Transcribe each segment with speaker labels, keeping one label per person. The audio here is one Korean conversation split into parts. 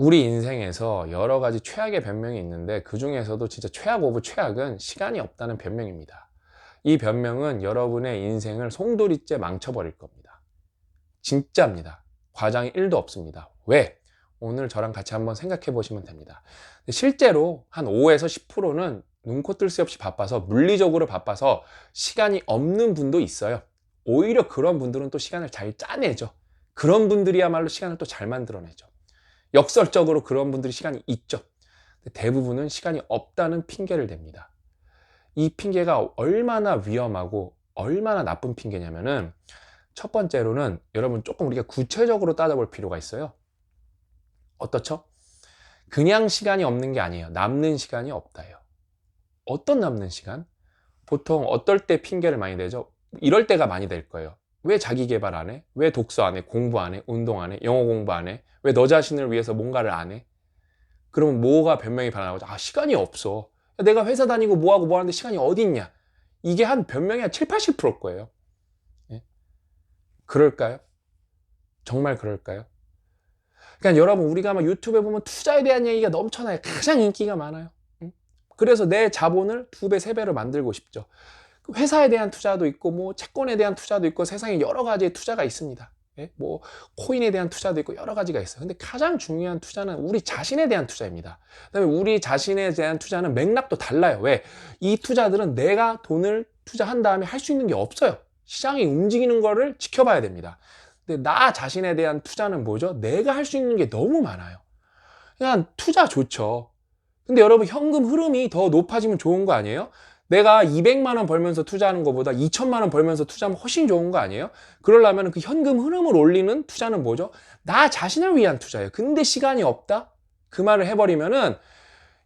Speaker 1: 우리 인생에서 여러 가지 최악의 변명이 있는데 그 중에서도 진짜 최악 오브 최악은 시간이 없다는 변명입니다. 이 변명은 여러분의 인생을 송두리째 망쳐버릴 겁니다. 진짜입니다. 과장이 1도 없습니다. 왜? 오늘 저랑 같이 한번 생각해 보시면 됩니다. 실제로 한 5에서 10%는 눈코 뜰 새 없이 바빠서, 물리적으로 바빠서 시간이 없는 분도 있어요. 오히려 그런 분들은 또 시간을 잘 짜내죠. 그런 분들이야말로 시간을 또 잘 만들어내죠. 역설적으로 그런 분들이 시간이 있죠. 대부분은 시간이 없다는 핑계를 댑니다. 이 핑계가 얼마나 위험하고 얼마나 나쁜 핑계냐면은, 첫 번째로는 여러분 조금 우리가 구체적으로 따져볼 필요가 있어요. 어떻죠? 그냥 시간이 없는 게 아니에요. 남는 시간이 없다예요. 어떤 남는 시간? 보통 어떨 때 핑계를 많이 대죠? 이럴 때가 많이 될 거예요. 왜 자기 개발 안 해? 왜 독서 안 해? 공부 안 해? 운동 안 해? 영어 공부 안 해? 왜 너 자신을 위해서 뭔가를 안 해? 그러면 뭐가 변명이 반나오죠? 아, 시간이 없어. 내가 회사 다니고 뭐하고 뭐 하는데 시간이 어디 있냐? 이게 한 변명이 한 7, 80%일 거예요. 예? 그럴까요? 정말 그럴까요? 그러니까 여러분, 우리가 막 유튜브에 보면 투자에 대한 얘기가 넘쳐나요. 가장 인기가 많아요. 응? 그래서 내 자본을 2배, 3배로 만들고 싶죠. 회사에 대한 투자도 있고, 뭐 채권에 대한 투자도 있고, 세상에 여러 가지의 투자가 있습니다. 예? 뭐 코인에 대한 투자도 있고 여러 가지가 있어요. 근데 가장 중요한 투자는 우리 자신에 대한 투자입니다. 그다음에 우리 자신에 대한 투자는 맥락도 달라요. 왜? 이 투자들은 내가 돈을 투자한 다음에 할 수 있는 게 없어요. 시장이 움직이는 거를 지켜봐야 됩니다. 근데 나 자신에 대한 투자는 뭐죠? 내가 할 수 있는 게 너무 많아요. 그냥 투자 좋죠. 근데 여러분, 현금 흐름이 더 높아지면 좋은 거 아니에요? 내가 200만 원 벌면서 투자하는 것보다 2천만 원 벌면서 투자하면 훨씬 좋은 거 아니에요? 그러려면 그 현금 흐름을 올리는 투자는 뭐죠? 나 자신을 위한 투자예요. 근데 시간이 없다? 그 말을 해버리면은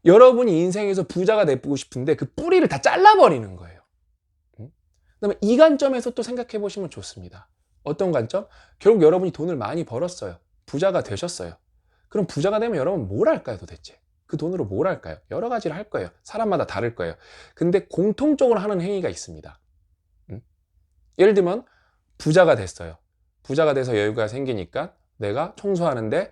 Speaker 1: 여러분이 인생에서 부자가 되고 싶은데 그 뿌리를 다 잘라버리는 거예요. 그다음에 이 관점에서 또 생각해 보시면 좋습니다. 어떤 관점? 결국 여러분이 돈을 많이 벌었어요. 부자가 되셨어요. 그럼 부자가 되면 여러분 뭘 할까요, 도대체? 그 돈으로 뭘 할까요? 여러 가지를 할 거예요. 사람마다 다를 거예요. 근데 공통적으로 하는 행위가 있습니다. 예를 들면 부자가 됐어요. 부자가 돼서 여유가 생기니까 내가 청소하는데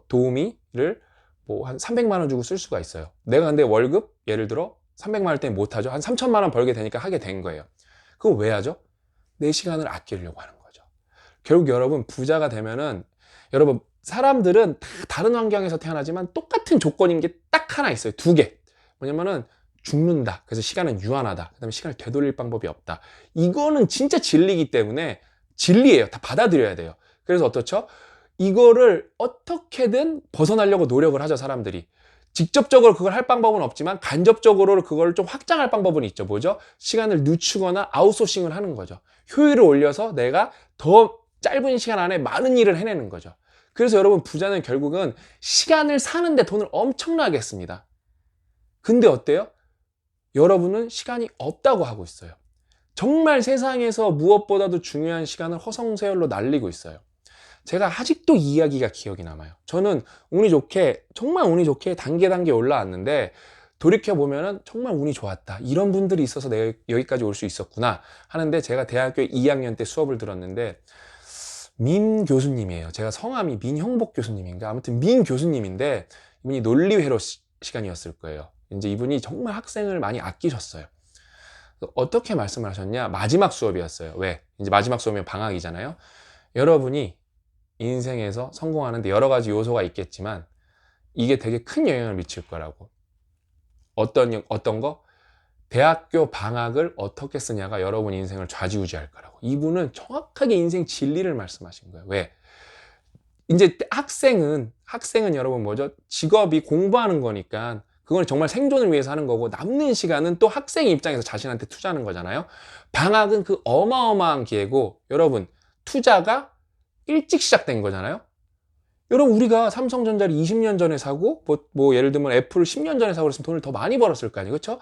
Speaker 1: 도우미를 뭐 한 300만 원 주고 쓸 수가 있어요. 내가 근데 월급 예를 들어 300만 원 때문에 못 하죠. 한 3천만 원 벌게 되니까 하게 된 거예요. 그거 왜 하죠? 내 시간을 아끼려고 하는 거죠. 결국 여러분, 부자가 되면은, 여러분, 사람들은 다 다른 환경에서 태어나지만 똑같은 조건인 게 딱 하나 있어요. 2개. 뭐냐면은 죽는다. 그래서 시간은 유한하다. 그다음에 시간을 되돌릴 방법이 없다. 이거는 진짜 진리이기 때문에, 진리예요. 다 받아들여야 돼요. 그래서 어떻죠? 이거를 어떻게든 벗어나려고 노력을 하죠, 사람들이. 직접적으로 그걸 할 방법은 없지만 간접적으로 그걸 좀 확장할 방법은 있죠. 뭐죠? 시간을 늦추거나 아웃소싱을 하는 거죠. 효율을 올려서 내가 더 짧은 시간 안에 많은 일을 해내는 거죠. 그래서 여러분, 부자는 결국은 시간을 사는데 돈을 엄청나게 씁니다. 근데 어때요? 여러분은 시간이 없다고 하고 있어요. 정말 세상에서 무엇보다도 중요한 시간을 허송세월로 날리고 있어요. 제가 아직도 이 이야기가 기억이 남아요. 저는 운이 좋게, 정말 운이 좋게 단계 올라왔는데, 돌이켜보면은 정말 운이 좋았다. 이런 분들이 있어서 내가 여기까지 올 수 있었구나 하는데, 제가 대학교 2학년 때 수업을 들었는데, 민 교수님이에요. 제가 성함이 민형복 교수님인가? 아무튼 민 교수님인데, 이분이 논리회로 시간이었을 거예요. 이제 이분이 정말 학생을 많이 아끼셨어요. 어떻게 말씀을 하셨냐? 마지막 수업이었어요. 왜? 이제 마지막 수업이면 방학이잖아요. 여러분이 인생에서 성공하는데 여러 가지 요소가 있겠지만 이게 되게 큰 영향을 미칠 거라고. 어떤 거? 대학교 방학을 어떻게 쓰냐가 여러분 인생을 좌지우지할 거라고. 이분은 정확하게 인생 진리를 말씀하신 거예요. 왜? 이제 학생은 여러분 뭐죠? 직업이 공부하는 거니까 그건 정말 생존을 위해서 하는 거고, 남는 시간은 또 학생 입장에서 자신한테 투자하는 거잖아요. 방학은 그 어마어마한 기회고, 여러분, 투자가 일찍 시작된 거잖아요. 여러분, 우리가 삼성전자를 20년 전에 사고 뭐 예를 들면 애플을 10년 전에 사고 그랬으면 돈을 더 많이 벌었을 거 아니에요. 그렇죠?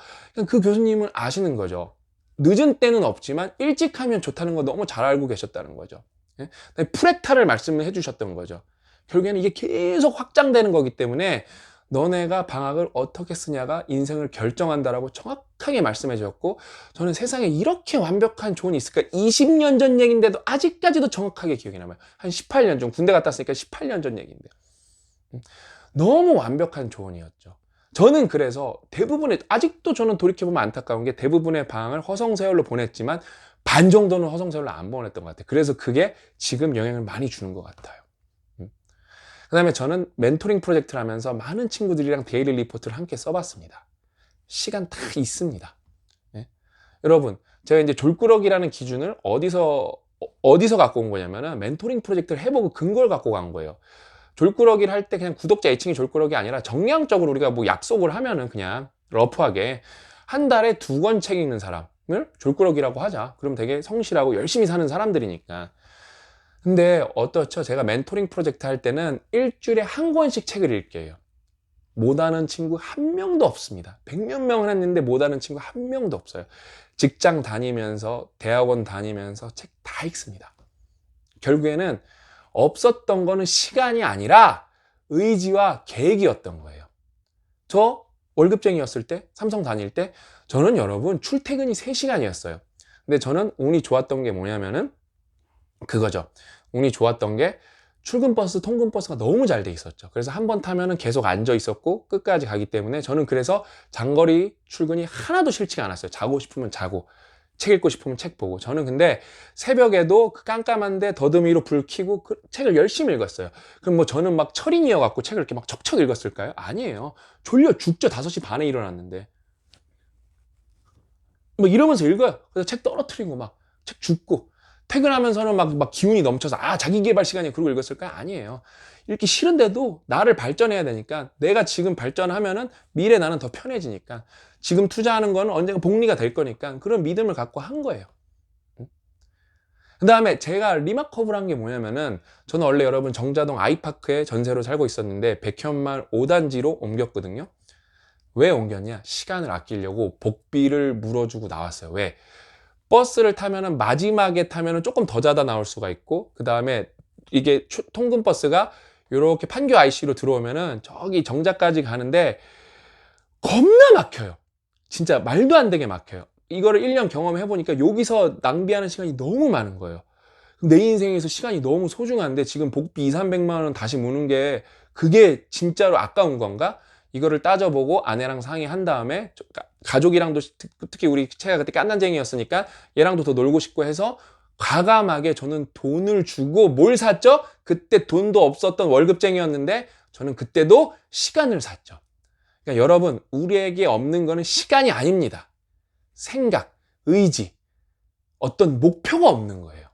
Speaker 1: 그 교수님은 아시는 거죠. 늦은 때는 없지만 일찍 하면 좋다는 거 너무 잘 알고 계셨다는 거죠. 예? 프랙탈을 말씀을 해주셨던 거죠. 결국에는 이게 계속 확장되는 거기 때문에 너네가 방학을 어떻게 쓰냐가 인생을 결정한다라고 정확하게 말씀해 주셨고, 저는 세상에 이렇게 완벽한 조언이 있을까? 20년 전 얘기인데도 아직까지도 정확하게 기억이 남아요. 한 18년 전, 군대 갔다 왔으니까 18년 전 얘기인데. 너무 완벽한 조언이었죠. 저는 그래서 대부분의, 아직도 저는 돌이켜보면 안타까운 게 대부분의 방을 허송세월로 보냈지만 반 정도는 허송세월로 안 보냈던 것 같아요. 그래서 그게 지금 영향을 많이 주는 것 같아요. 그 다음에 저는 멘토링 프로젝트를 하면서 많은 친구들이랑 데일리 리포트를 함께 써봤습니다. 시간 다 있습니다. 네? 여러분, 제가 이제 졸꾸러기라는 기준을 어디서 갖고 온 거냐면은 멘토링 프로젝트를 해보고 근거를 갖고 간 거예요. 졸꾸러기를 할 때 그냥 구독자 애칭이 졸꾸러기 아니라 정량적으로 우리가 뭐 약속을 하면은 그냥 러프하게 한 달에 2권 책 읽는 사람을 졸꾸러기라고 하자. 그럼 되게 성실하고 열심히 사는 사람들이니까. 근데 어떻죠? 제가 멘토링 프로젝트 할 때는 일주일에 1권씩 책을 읽게요. 못하는 친구 한 명도 없습니다. 100몇 명을 했는데 못하는 친구 한 명도 없어요. 직장 다니면서, 대학원 다니면서 책 다 읽습니다. 결국에는 없었던 거는 시간이 아니라 의지와 계획이었던 거예요. 저 월급쟁이였을 때, 삼성 다닐 때, 저는 여러분 출퇴근이 3시간이었어요. 근데 저는 운이 좋았던 게 뭐냐면은 그거죠. 운이 좋았던 게 출근버스, 통근버스가 너무 잘 돼 있었죠. 그래서 한 번 타면은 계속 앉아 있었고 끝까지 가기 때문에 저는 그래서 장거리 출근이 하나도 싫지가 않았어요. 자고 싶으면 자고, 책 읽고 싶으면 책 보고. 저는 근데 새벽에도 그 깜깜한데 더듬이로 불 켜고 그 책을 열심히 읽었어요. 그럼 뭐 저는 막 철인이어 갖고 책을 이렇게 막 척척 읽었을까요? 아니에요. 졸려 죽죠. 5시 반에 일어났는데. 뭐 이러면서 읽어요. 그래서 책 떨어뜨리고 막 책 줍고 퇴근하면서는 막 기운이 넘쳐서 자기 개발 시간이 그러고 읽었을까요? 아니에요. 읽기 싫은데도 나를 발전해야 되니까 내가 지금 발전하면은 미래 나는 더 편해지니까 지금 투자하는 거는 언젠가 복리가 될 거니까 그런 믿음을 갖고 한 거예요. 그 다음에 제가 리마커브를 한 게 뭐냐면은 저는 원래 여러분 정자동 아이파크에 전세로 살고 있었는데 백현마을 5단지로 옮겼거든요. 왜 옮겼냐? 시간을 아끼려고 복비를 물어주고 나왔어요. 왜? 버스를 타면은 마지막에 타면은 조금 더 자다 나올 수가 있고 그 다음에 이게 통근 버스가 이렇게 판교 IC로 들어오면은 저기 정자까지 가는데 겁나 막혀요. 진짜 말도 안 되게 막혀요. 이거를 1년 경험해 보니까 여기서 낭비하는 시간이 너무 많은 거예요. 내 인생에서 시간이 너무 소중한데 지금 복비 2, 300만 원 다시 무는 게 그게 진짜로 아까운 건가? 이거를 따져보고 아내랑 상의한 다음에 가족이랑도 특히 우리 채가 그때 깐난쟁이였으니까 얘랑도 더 놀고 싶고 해서 과감하게 저는 돈을 주고 뭘 샀죠? 그때 돈도 없었던 월급쟁이였는데 저는 그때도 시간을 샀죠. 그러니까 여러분, 우리에게 없는 거는 시간이 아닙니다. 생각, 의지, 어떤 목표가 없는 거예요.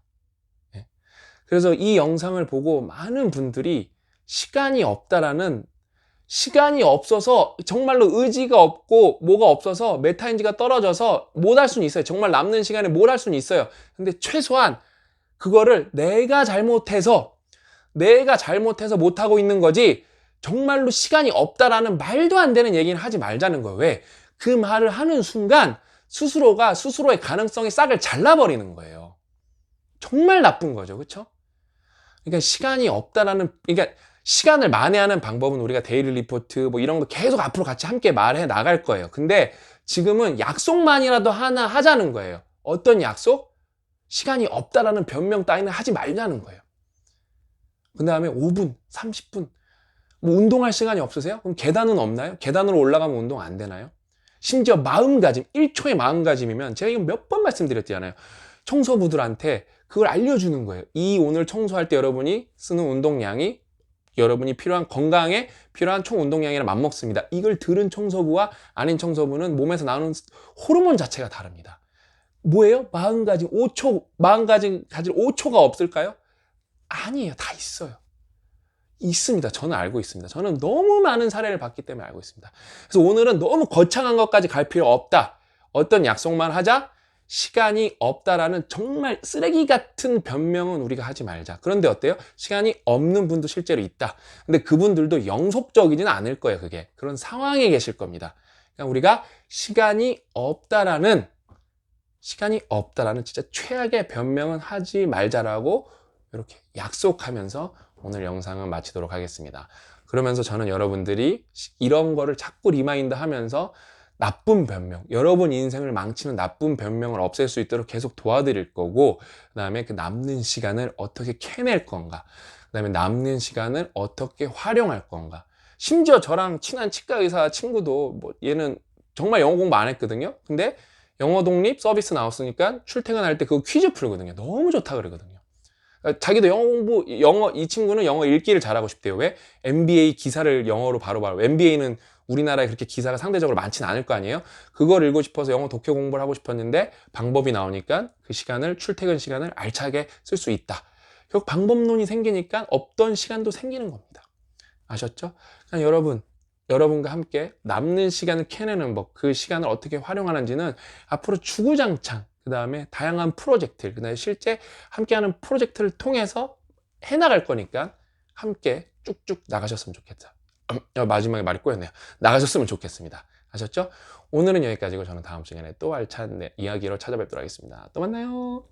Speaker 1: 그래서 이 영상을 보고 많은 분들이 시간이 없다라는, 시간이 없어서 정말로 의지가 없고 뭐가 없어서 메타인지가 떨어져서 못 할 수는 있어요. 정말 남는 시간에 뭘 할 수는 있어요. 근데 최소한 그거를 내가 잘못해서 못하고 있는 거지 정말로 시간이 없다라는 말도 안 되는 얘기는 하지 말자는 거예요. 왜? 그 말을 하는 순간 스스로가 스스로의 가능성의 싹을 잘라버리는 거예요. 정말 나쁜 거죠. 그렇죠? 그러니까 시간이 없다라는, 그러니까 시간을 만회하는 방법은 우리가 데일리 리포트 뭐 이런 거 계속 앞으로 같이 함께 말해 나갈 거예요. 근데 지금은 약속만이라도 하나 하자는 거예요. 어떤 약속? 시간이 없다라는 변명 따위는 하지 말자는 거예요. 그 다음에 5분, 30분, 뭐 운동할 시간이 없으세요? 그럼 계단은 없나요? 계단으로 올라가면 운동 안 되나요? 심지어 마음가짐, 1초의 마음가짐이면 제가 이거 몇 번 말씀드렸잖아요. 청소부들한테 그걸 알려주는 거예요. 오늘 청소할 때 여러분이 쓰는 운동량이 여러분이 필요한, 건강에 필요한 총 운동량이랑 맞먹습니다. 이걸 들은 청소부와 아닌 청소부는 몸에서 나오는 호르몬 자체가 다릅니다. 뭐예요? 마음가짐 5초, 마음가짐 가질 5초가 없을까요? 아니에요. 다 있어요. 있습니다. 저는 알고 있습니다. 저는 너무 많은 사례를 봤기 때문에 알고 있습니다. 그래서 오늘은 너무 거창한 것까지 갈 필요 없다. 어떤 약속만 하자. 시간이 없다라는 정말 쓰레기 같은 변명은 우리가 하지 말자. 그런데 어때요? 시간이 없는 분도 실제로 있다. 근데 그분들도 영속적이지는 않을 거예요. 그게. 그런 상황에 계실 겁니다. 그러니까 우리가 시간이 없다라는 진짜 최악의 변명은 하지 말자라고 이렇게 약속하면서 오늘 영상은 마치도록 하겠습니다. 그러면서 저는 여러분들이 이런 거를 자꾸 리마인드 하면서 나쁜 변명, 여러분 인생을 망치는 나쁜 변명을 없앨 수 있도록 계속 도와드릴 거고, 그 다음에 그 남는 시간을 어떻게 캐낼 건가, 그 다음에 남는 시간을 어떻게 활용할 건가, 심지어 저랑 친한 치과 의사 친구도 뭐 얘는 정말 영어 공부 안 했거든요. 근데 영어 독립 서비스 나왔으니까 출퇴근할 때 그거 퀴즈 풀거든요. 너무 좋다 그러거든요. 자기도 이 친구는 영어 읽기를 잘하고 싶대요. 왜? MBA 기사를 영어로 바로바로, MBA는 우리나라에 그렇게 기사가 상대적으로 많지는 않을 거 아니에요? 그걸 읽고 싶어서 영어 독해 공부를 하고 싶었는데 방법이 나오니까 그 시간을, 출퇴근 시간을 알차게 쓸 수 있다. 결국 방법론이 생기니까 없던 시간도 생기는 겁니다. 아셨죠? 그냥 여러분과 함께 남는 시간을 캐내는 법, 그 시간을 어떻게 활용하는지는 앞으로 주구장창, 그 다음에 다양한 프로젝트, 그 다음에 실제 함께하는 프로젝트를 통해서 해나갈 거니까 함께 쭉쭉 나가셨으면 좋겠다. 마지막에 말이 꼬였네요. 나가셨으면 좋겠습니다. 아셨죠? 오늘은 여기까지고 저는 다음 시간에 또 알찬 이야기로 찾아뵙도록 하겠습니다. 또 만나요.